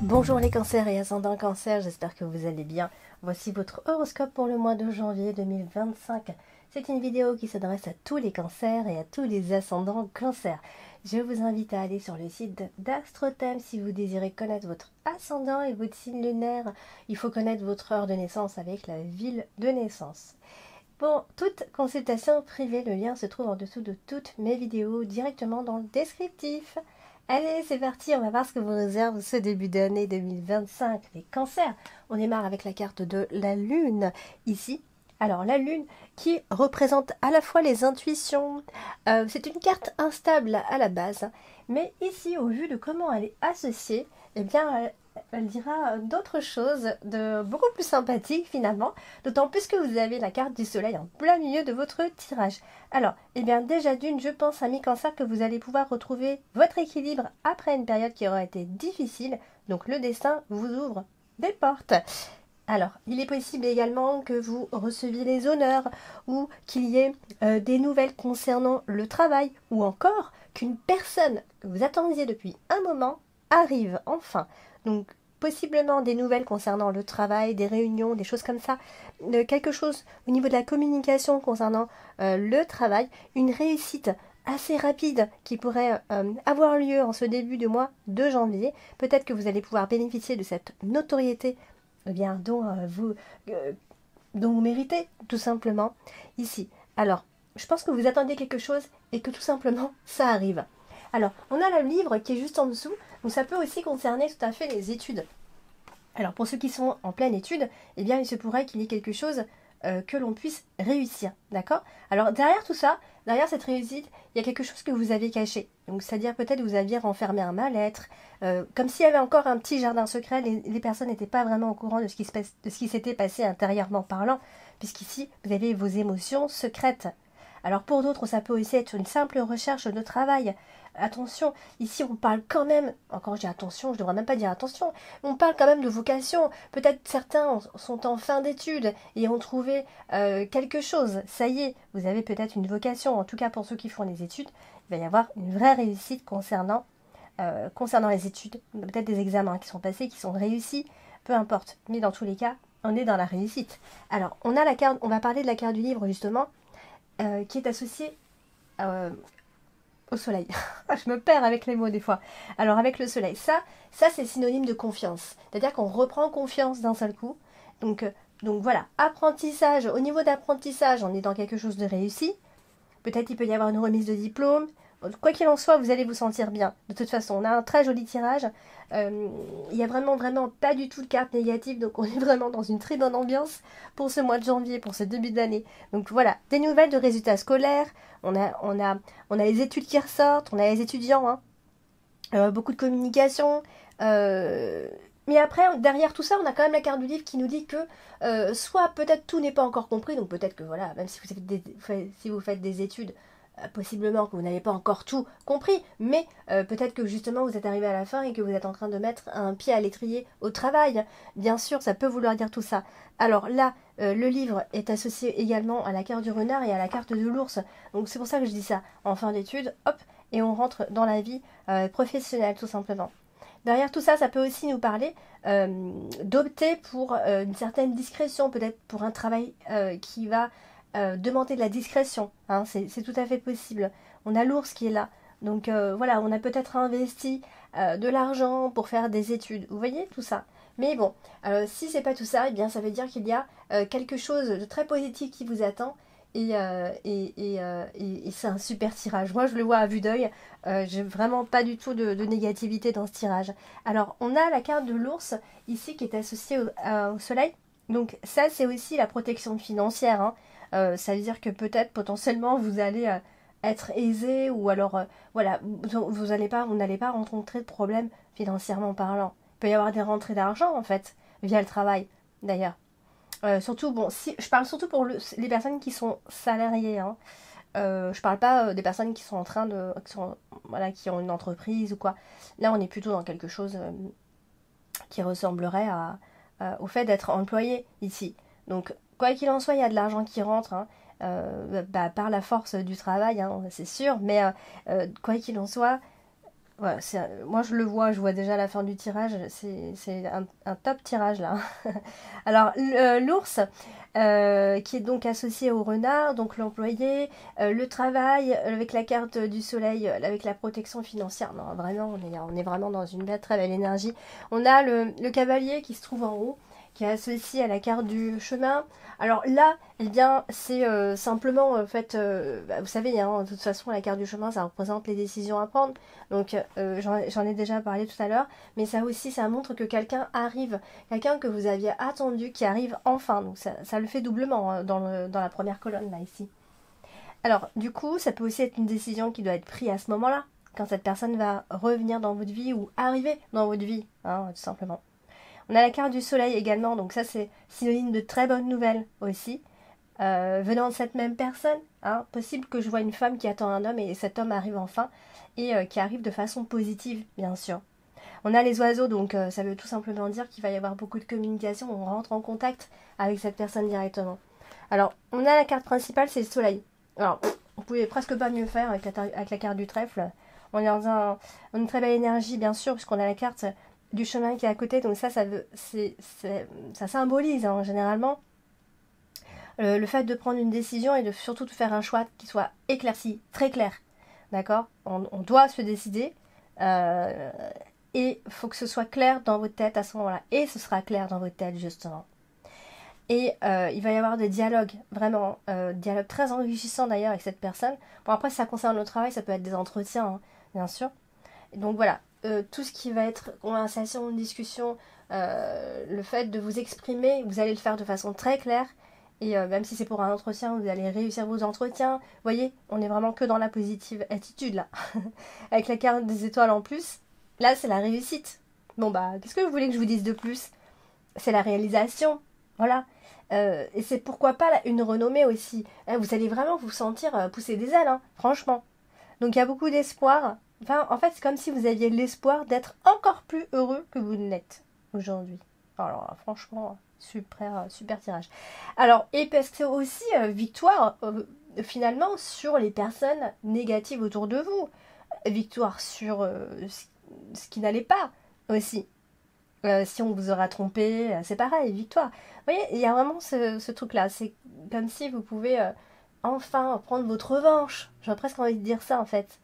Bonjour les cancers et ascendants cancer, j'espère que vous allez bien. Voici votre horoscope pour le mois de janvier 2025. C'est une vidéo qui s'adresse à tous les cancers et à tous les ascendants cancer. Je vous invite à aller sur le site d'Astrothème si vous désirez connaître votre ascendant et votre signe lunaire. Il faut connaître votre heure de naissance avec la ville de naissance. Pour toute consultation privée, le lien se trouve en dessous de toutes mes vidéos directement dans le descriptif. Allez, c'est parti, on va voir ce que vous réserve ce début d'année 2025. Les cancers, on démarre avec la carte de la lune, ici. Alors, la lune qui représente à la fois les intuitions, c'est une carte instable à la base, mais ici, au vu de comment elle est associée, eh bien, elle dira d'autres choses, de beaucoup plus sympathiques finalement, d'autant plus que vous avez la carte du soleil en plein milieu de votre tirage. Alors, eh bien déjà d'une, je pense à mi-cancer que vous allez pouvoir retrouver votre équilibre après une période qui aura été difficile, donc le destin vous ouvre des portes. Alors, il est possible également que vous receviez les honneurs ou qu'il y ait des nouvelles concernant le travail ou encore qu'une personne que vous attendiez depuis un moment arrive enfin. Donc, possiblement des nouvelles concernant le travail, des réunions, des choses comme ça, quelque chose au niveau de la communication concernant le travail, une réussite assez rapide qui pourrait avoir lieu en ce début de mois de janvier. Peut-être que vous allez pouvoir bénéficier de cette notoriété dont vous méritez, tout simplement, ici. Alors, je pense que vous attendez quelque chose et que tout simplement, ça arrive. Alors, on a le livre qui est juste en dessous, donc ça peut aussi concerner tout à fait les études. Alors, pour ceux qui sont en pleine étude, eh bien, il se pourrait qu'il y ait quelque chose que l'on puisse réussir, d'accord? Alors, derrière tout ça, derrière cette réussite, il y a quelque chose que vous avez caché. Donc, c'est-à-dire peut-être vous aviez renfermé un mal-être, comme s'il y avait encore un petit jardin secret, les personnes n'étaient pas vraiment au courant de ce qui s'était passé intérieurement parlant, puisqu'ici, vous avez vos émotions secrètes. Alors pour d'autres, ça peut aussi être une simple recherche de travail. Attention, ici on parle quand même, encore je dis attention, je devrais même pas dire attention, on parle quand même de vocation. Peut-être certains sont en fin d'études et ont trouvé quelque chose. Ça y est, vous avez peut-être une vocation. En tout cas pour ceux qui font les études, il va y avoir une vraie réussite concernant les études. Peut-être des examens qui sont passés, qui sont réussis, peu importe. Mais dans tous les cas, on est dans la réussite. Alors on a la carte, on va parler de la carte du livre justement. Qui est associé au soleil. Je me perds avec les mots des fois. Alors avec le soleil, ça c'est synonyme de confiance. C'est-à-dire qu'on reprend confiance d'un seul coup. Donc voilà, apprentissage. Au niveau d'apprentissage, on est dans quelque chose de réussi. Peut-être il peut y avoir une remise de diplôme. Quoi qu'il en soit, vous allez vous sentir bien. De toute façon, on a un très joli tirage. Il n'y a vraiment pas du tout de carte négative. Donc on est vraiment dans une très bonne ambiance pour ce mois de janvier, pour ce début d'année. Donc voilà, des nouvelles de résultats scolaires. On a les études qui ressortent. On a les étudiants. Beaucoup de communication. Mais après, derrière tout ça, on a quand même la carte du livre qui nous dit que soit peut-être tout n'est pas encore compris. Donc peut-être que voilà, même si vous faites des études, possiblement que vous n'avez pas encore tout compris, mais peut-être que justement vous êtes arrivé à la fin et que vous êtes en train de mettre un pied à l'étrier au travail. Bien sûr, ça peut vouloir dire tout ça. Alors là, le livre est associé également à la carte du renard et à la carte de l'ours. Donc c'est pour ça que je dis ça. En fin d'études, hop, et on rentre dans la vie professionnelle tout simplement. Derrière tout ça, ça peut aussi nous parler d'opter pour une certaine discrétion, peut-être pour un travail qui va demander de la discrétion, hein, c'est tout à fait possible. On a l'ours qui est là, donc voilà, on a peut-être investi de l'argent pour faire des études, vous voyez tout ça. Mais bon, si c'est pas tout ça, eh bien ça veut dire qu'il y a quelque chose de très positif qui vous attend. Et c'est un super tirage. Moi, je le vois à vue d'œil. J'ai vraiment pas du tout de négativité dans ce tirage. Alors, on a la carte de l'ours ici qui est associée au soleil. Donc, ça, c'est aussi la protection financière. Hein. Ça veut dire que peut-être potentiellement vous allez être aisé ou alors voilà, vous n'allez pas rencontrer de problème financièrement parlant. Il peut y avoir des rentrées d'argent en fait via le travail d'ailleurs. Surtout, bon, si, je parle surtout pour les personnes qui sont salariées. Hein. Je parle pas des personnes qui sont en train de. Qui ont une entreprise ou quoi. Là, on est plutôt dans quelque chose qui ressemblerait au fait d'être employé ici. Donc, quoi qu'il en soit, il y a de l'argent qui rentre. Hein. Par la force du travail, hein, c'est sûr. Mais quoi qu'il en soit, Voilà, moi je le vois, je vois déjà la fin du tirage, c'est un top tirage là. Alors l'ours, qui est donc associé au renard, donc l'employé, le travail, avec la carte du soleil, avec la protection financière, non vraiment, on est vraiment dans une très belle énergie. On a le cavalier qui se trouve en haut, qui est associé à la carte du chemin. Alors là, eh bien, c'est simplement, en fait, vous savez, hein, de toute façon, la carte du chemin, ça représente les décisions à prendre. Donc, j'en ai déjà parlé tout à l'heure, mais ça aussi, ça montre que quelqu'un arrive, quelqu'un que vous aviez attendu, qui arrive enfin. Donc, ça le fait doublement hein, dans la première colonne, là, ici. Alors, du coup, ça peut aussi être une décision qui doit être prise à ce moment-là, quand cette personne va revenir dans votre vie ou arriver dans votre vie, hein, tout simplement. On a la carte du soleil également, donc ça c'est synonyme de très bonnes nouvelles aussi. Venant de cette même personne, hein, possible que je vois une femme qui attend un homme et cet homme arrive enfin et qui arrive de façon positive, bien sûr. On a les oiseaux, donc ça veut tout simplement dire qu'il va y avoir beaucoup de communication, on rentre en contact avec cette personne directement. Alors, on a la carte principale, c'est le soleil. Alors, on pouvait presque pas mieux faire avec la carte du trèfle. On est dans une très belle énergie, bien sûr, puisqu'on a la carte du chemin qui est à côté, donc ça symbolise hein, généralement le fait de prendre une décision et de surtout de faire un choix qui soit éclairci, très clair, d'accord, on doit se décider et il faut que ce soit clair dans votre tête à ce moment-là, et ce sera clair dans votre tête justement. Et il va y avoir des dialogues, vraiment, dialogues très enrichissants d'ailleurs avec cette personne. Bon après si ça concerne le travail, ça peut être des entretiens, hein, bien sûr. Et donc voilà, tout ce qui va être conversation, discussion, le fait de vous exprimer, vous allez le faire de façon très claire. Et même si c'est pour un entretien, vous allez réussir vos entretiens. Vous voyez, on est vraiment que dans la positive attitude là. Avec la carte des étoiles en plus, là c'est la réussite. Bon bah, qu'est-ce que vous voulez que je vous dise de plus? C'est la réalisation, voilà. Et c'est pourquoi pas une renommée aussi. Vous allez vraiment vous sentir pousser des ailes, hein, franchement. Donc il y a beaucoup d'espoir. Enfin, en fait, c'est comme si vous aviez l'espoir d'être encore plus heureux que vous ne l'êtes aujourd'hui. Alors, franchement, super tirage. Alors, et parce que aussi, victoire, finalement, sur les personnes négatives autour de vous. Victoire sur ce qui n'allait pas aussi. Si on vous aura trompé, c'est pareil, victoire. Vous voyez, il y a vraiment ce truc-là. C'est comme si vous pouvez enfin prendre votre revanche. J'aurais presque envie de dire ça, en fait.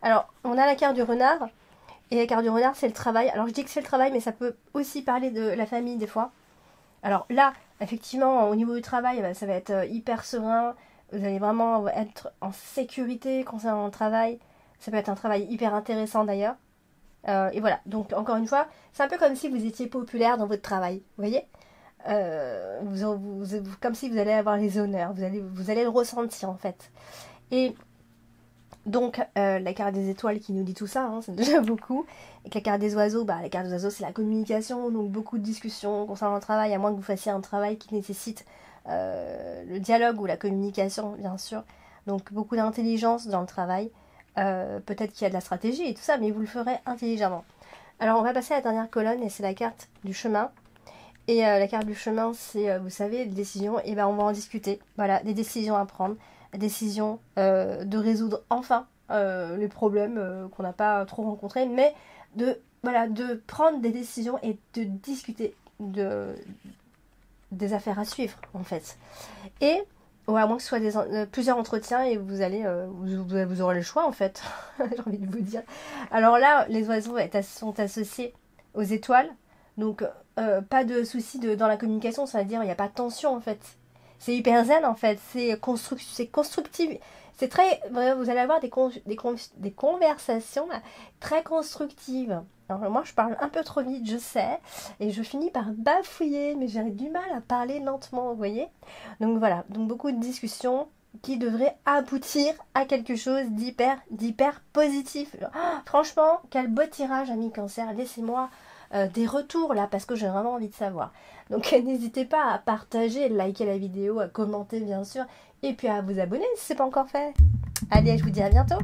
Alors, on a la carte du renard. Et la carte du renard, c'est le travail. Alors, je dis que c'est le travail, mais ça peut aussi parler de la famille, des fois. Alors là, effectivement, au niveau du travail, ça va être hyper serein. Vous allez vraiment être en sécurité concernant le travail. Ça peut être un travail hyper intéressant, d'ailleurs. Et voilà, donc encore une fois, c'est un peu comme si vous étiez populaire dans votre travail, vous voyez, comme si vous allez avoir les honneurs, vous allez le ressentir en fait. Et donc la carte des étoiles qui nous dit tout ça, hein, c'est déjà beaucoup. Et la carte des oiseaux, la carte des oiseaux c'est la communication, donc beaucoup de discussions concernant le travail, à moins que vous fassiez un travail qui nécessite le dialogue ou la communication, bien sûr. Donc beaucoup d'intelligence dans le travail. Peut-être qu'il y a de la stratégie et tout ça, mais vous le ferez intelligemment. Alors on va passer à la dernière colonne et c'est la carte du chemin. Et la carte du chemin, c'est, vous savez, les décisions, et on va en discuter. Voilà, des décisions à prendre, des décisions de résoudre enfin les problèmes qu'on n'a pas trop rencontrés, mais de prendre des décisions et de discuter des affaires à suivre, en fait. Et ou à moins que ce soit plusieurs entretiens et vous allez vous aurez le choix en fait. J'ai envie de vous dire. Alors là, les oiseaux sont associés aux étoiles. Donc pas de souci dans la communication, ça veut dire il n'y a pas de tension en fait. C'est hyper zen en fait, c'est constructif. C'est très, vous allez avoir des conversations très constructives. Alors moi je parle un peu trop vite, je sais, et je finis par bafouiller, mais j'ai du mal à parler lentement, vous voyez. Donc voilà, donc beaucoup de discussions qui devraient aboutir à quelque chose d'hyper positif. Franchement, quel beau tirage, ami Cancer. Laissez-moi des retours là, parce que j'ai vraiment envie de savoir. Donc n'hésitez pas à partager, liker la vidéo, à commenter bien sûr, et puis à vous abonner si ce n'est pas encore fait. Allez, je vous dis à bientôt.